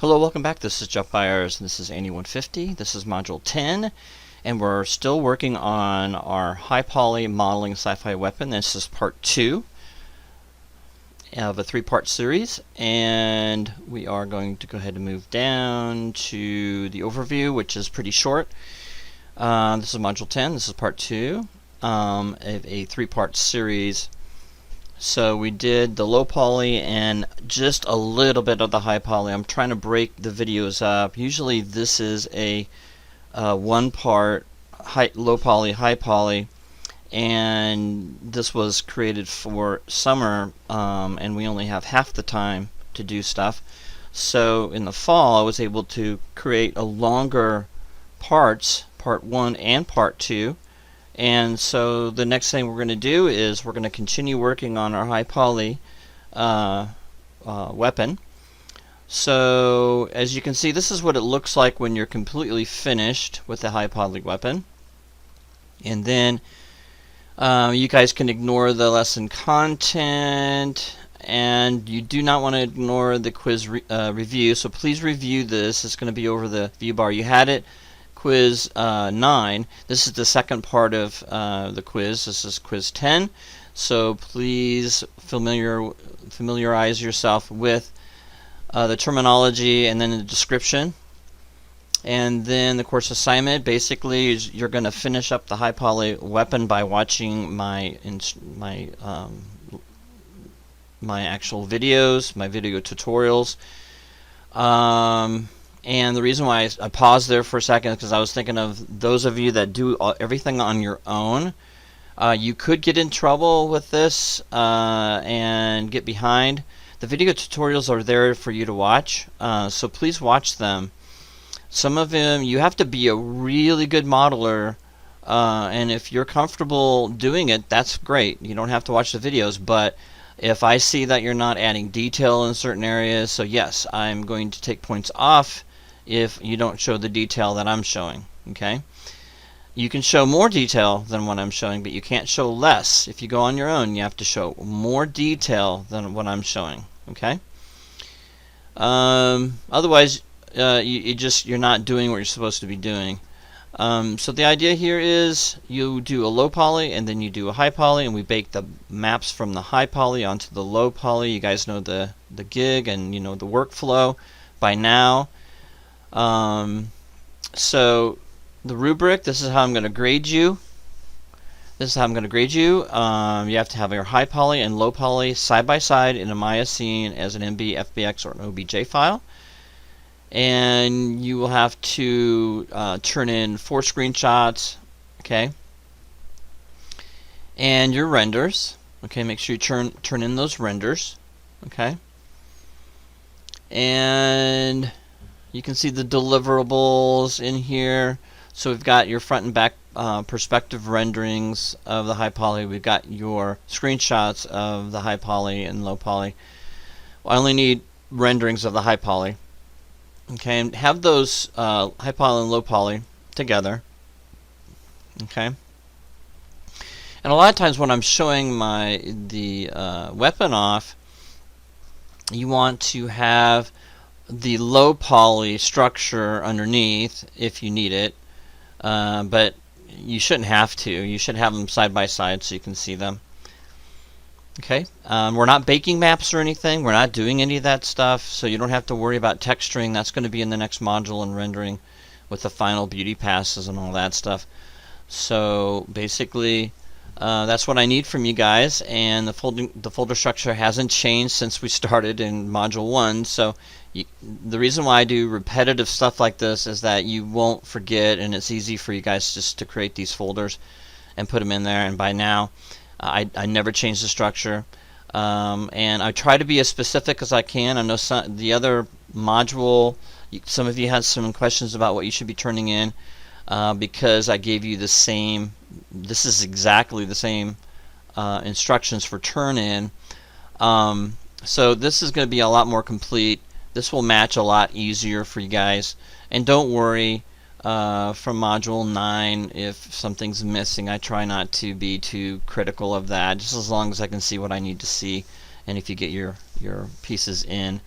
Hello, welcome back. This is Jeff Byers, and this is Annie 150. This is Module 10, and we're still working on our high poly modeling sci-fi weapon. This is part 2 of a 3-part series, and we are going to go ahead and move down to the overview, which is pretty short. This is Module 10. This is part 2 of a 3-part series. So we did the low poly and just a little bit of the high poly. I'm trying to break the videos up. Usually this is a 1-part low poly, high poly, and this was created for summer, and we only have half the time to do stuff. So in the fall I was able to create a longer parts, part 1 and part 2. And so the next thing we're going to do is we're going to continue working on our high poly weapon. So as you can see, this is what it looks like when you're completely finished with the high poly weapon. And then you guys can ignore the lesson content, and you do not want to ignore the quiz review. So please review this. It's going to be over the view bar. You had it. Quiz 9. This is the second part of the quiz. This is quiz 10. So please familiarize yourself with the terminology and then the description. And then the course assignment basically is you're going to finish up the high poly weapon by watching my actual videos, my video tutorials. And the reason why I paused there for a second is because I was thinking of those of you that do everything on your own. You could get in trouble with this and get behind. The video tutorials are there for you to watch, so please watch them. Some of them, you have to be a really good modeler, and if you're comfortable doing it, that's great. You don't have to watch the videos, but if I see that you're not adding detail in certain areas, so yes, I'm going to take points off if you don't show the detail that I'm showing. Okay, you can show more detail than what I'm showing, but you can't show less. If you go on your own, you have to show more detail than what I'm showing. Okay, otherwise you're not doing what you're supposed to be doing. So the idea here is you do a low poly and then you do a high poly, and we bake the maps from the high poly onto the low poly. You guys know the gig and you know the workflow by now. So the rubric, this is how I'm going to grade you. This is how I'm going to grade you. You have to have your high poly and low poly side by side in a Maya scene as an MB, FBX, or an OBJ file. And you will have to turn in 4 screenshots, okay, and your renders. Okay, make sure you turn in those renders, okay. And you can see the deliverables in here. So we've got your front and back perspective renderings of the high poly. We've got your screenshots of the high poly and low poly. I only need renderings of the high poly. Okay, and have those high poly and low poly together. Okay, and a lot of times when I'm showing the weapon off, you want to have the low poly structure underneath if you need it, but you shouldn't have to. You should have them side by side so you can see them. Okay, we're not baking maps or anything. We're not doing any of that stuff, so you don't have to worry about texturing. That's going to be in the next module and rendering with the final beauty passes and all that stuff. So basically, that's what I need from you guys, and the folder structure hasn't changed since we started in Module 1. So the reason why I do repetitive stuff like this is that you won't forget, and it's easy for you guys just to create these folders and put them in there. And by now, I never change the structure, and I try to be as specific as I can. I know the other module, some of you had some questions about what you should be turning in, because I gave you the same, this is exactly the same instructions for turn in. So this is going to be a lot more complete. This will match a lot easier for you guys, and don't worry. From Module 9, if something's missing, I try not to be too critical of that, just as long as I can see what I need to see, and if you get your pieces in.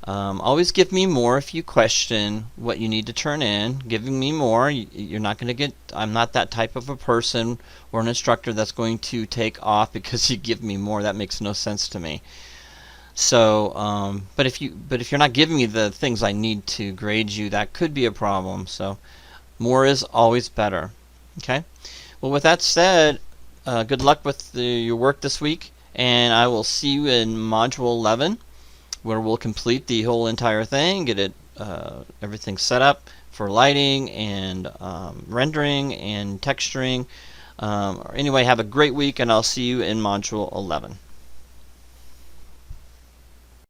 Always give me more if you question what you need to turn in. Giving me more, you're not going to get, I'm not that type of a person or an instructor that's going to take off because you give me more. That makes no sense to me. So, but if you're not giving me the things I need to grade you, that could be a problem. So, more is always better. Okay. Well, with that said, good luck with your work this week, and I will see you in Module 11, where we'll complete the whole entire thing, get it everything set up for lighting and rendering and texturing. Anyway, have a great week, and I'll see you in Module 11.